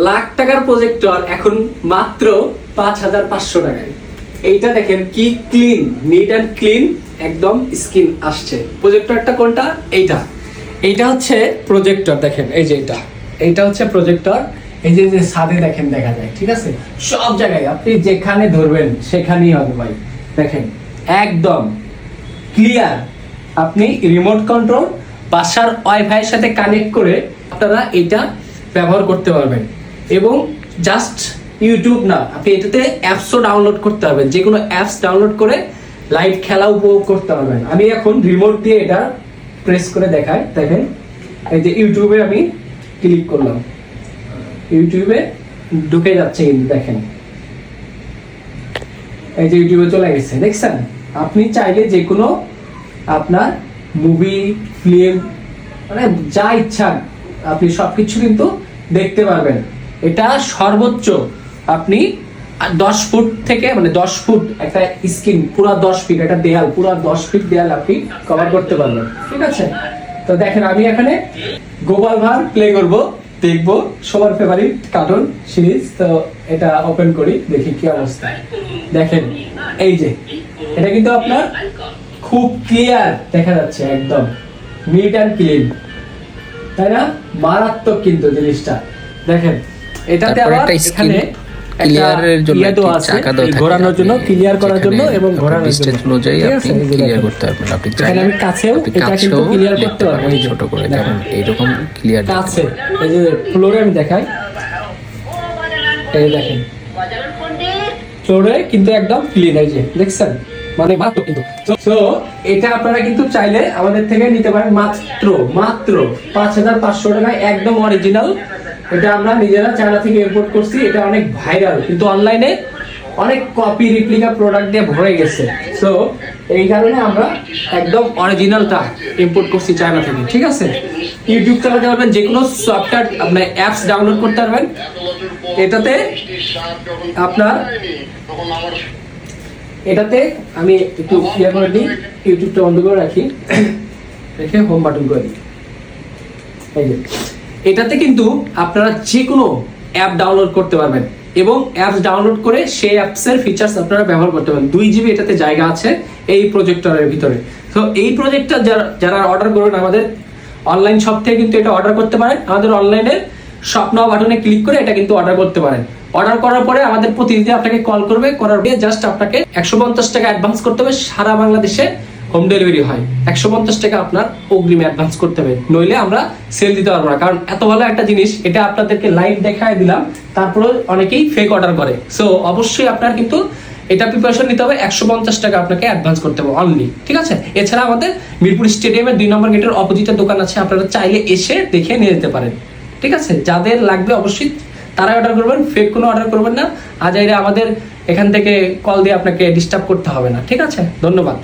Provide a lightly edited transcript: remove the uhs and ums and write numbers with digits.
লাখ টাকার প্রজেক্টর এখন মাত্র ৫,৫০০ টাকায়। এইটা দেখেন কি ক্লিন, নিট অ্যান্ড ক্লিন, একদম স্ক্রিন আসছে। প্রজেক্টরটা কোনটা? এইটা হচ্ছে প্রজেক্টর। দেখেন এই যে এইটা হচ্ছে প্রজেক্টর। এই যে ছাদে দেখেন দেখা যায়, ঠিক আছে? সব জায়গায় আপনি যেখানে ধরবেন সেখানেই হবে ভাই। দেখেন একদম ক্লিয়ার। আপনি রিমোট কন্ট্রোল বাসার ওয়াইফাই এর সাথে কানেক্ট করে আপনারা এটা ব্যবহার করতে পারবেন। এবং জাস্ট ইউটিউব না, আপনি এটাতে অ্যাপসও ডাউনলোড করতে পারবেন। যে কোনো অ্যাপস ডাউনলোড করে লাইভ খেলা উপভোগ করতে পারবেন। আমি এখন রিমোট দিয়ে এটা প্রেস করে দেখাই। দেখেন এই যে ইউটিউবে আমি ক্লিক করলাম, ইউটিউবে ঢুকে যাচ্ছে কিন্তু দেখেন এই যে ইউটিউবে চলে গেছে, দেখছেন? আপনি চাইলে যে কোনো আপনার মুভি, ফিল্ম, মানে যা ইচ্ছা আপনি সবকিছু কিন্তু দেখতে পারবেন। এটা সর্বোচ্চ আপনি 10 ফুট থেকে, মানে 10 ফুট একটা স্ক্রিন, পুরো 10 ফিট একটা দেয়াল, পুরো 10 ফিট দেয়াল আপনি কভার করতে পারবেন, ঠিক আছে? তো দেখেন আমি এখানে গোপাল ভাঁড় প্লে করব, দেখবো সবার ফেভারিট কার্টুন সিরিজ। তো এটা ওপেন করি, দেখি কি অবস্থা। দেখেন এই যে এটা কিন্তু আপনার খুব ক্লিয়ার দেখা যাচ্ছে, একদম নিট অ্যান্ড ক্লিন, তাই না? মারাত্মক কিন্তু জিনিসটা। দেখেন এটাতে আবার এখানে ক্লিয়ারের জন্য চাকা দাও থাকে, ঘোরানোর জন্য, ক্লিয়ার করার জন্য এবং ঘোরানোর জন্য অনুযায়ী আপনি ক্লিয়ার করতে পারবেন। আপনি চাইলে আমি কাছেও এটা কিন্তু ক্লিয়ার করতে পারবেন, ছোট করে দেখেন এইরকম ক্লিয়ার কাছে। এই যে ফ্লোরে আমি দেখাই, এই দেখেন ফ্লোরে কিন্তু একদম ক্লিন, এই যে দেখছেন, মানে মারাত্মক কিন্তু। সো এটা আপনারা কিন্তু চাইলে আমাদের থেকে নিতে পারেন মাত্র ৫,৫০০ টাকায়, একদম অরিজিনাল। এটা আমরা নিজেরা চায়না থেকে ইম্পোর্ট করছি। এটা অনেক ভাইরাল, কিন্তু অনলাইনে অনেক কপি রিপ্লিকা প্রোডাক্ট দিয়ে ভরে গেছে। সো এই কারণে আমরা একদম অরিজিনালটা ইম্পোর্ট করছি চায়না থেকে, ঠিক আছে? ইউটিউব চালাতে পারবেন, যে কোনো সফটওয়্যার আপনার অ্যাপস ডাউনলোড করতে পারবেন। এটাতে আপনার আমি একটু ক্লিয়ার করে দিই, ইউটিউবটা বন্ধ করে রাখি, রেখে হোম বাটন করে দিই। এই যে এটাতে কিন্তু আপনারা যে কোনো অ্যাপ ডাউনলোড করতে পারবেন এবং অ্যাপস ডাউনলোড করে সেই অ্যাপসের ফিচার্স আপনারা ব্যবহার করতে পারবেন। 2 GB এটাতে জায়গা আছে এই প্রজেক্টরের ভিতরে। তো এই প্রজেক্টর যারা অর্ডার করবেন আমাদের অনলাইন শপ থেকে কিন্তু এটা অর্ডার করতে পারেন। আমাদের অনলাইনে শপ নাও বাটনে ক্লিক করে এটা কিন্তু অর্ডার করতে পারেন। অর্ডার করার পরে আমাদের প্রতিনিধি আপনাকে কল করবে, করার পরে জাস্ট আপনাকে 150 টাকা অ্যাডভান্স করতে হবে। সারা বাংলাদেশে হোম ডেলিভারি হয়। 150 টাকা আপনার অগ্রিম অ্যাডভান্স করতে হবে, নইলে আমরা সেল দিতে পারবো না। কারণ এত ভালো একটা জিনিস, এটা আপনাদেরকে লাইভ দেখায় দিলাম, তারপরে অনেকেই ফেক অর্ডার করে। সো অবশ্যই আপনার কিন্তু এটা প্রিপারেশন নিতে হবে। 150 টাকা আপনাকে অ্যাডভান্স করতে হবে অনলি, ঠিক আছে? এছাড়া আমাদের মিরপুর স্টেডিয়ামের 2 নম্বর গেটের অপোজিটে দোকান আছে, আপনারা চাইলে এসে দেখে নিয়ে যেতে পারেন, ঠিক আছে? যাদের লাগবে অবশ্যই তারাই অর্ডার করবেন, ফেক কোনো অর্ডার করবেন না। আজ আমাদের এখান থেকে কল দিয়ে আপনাকে ডিস্টার্ব করতে হবে না, ঠিক আছে? ধন্যবাদ।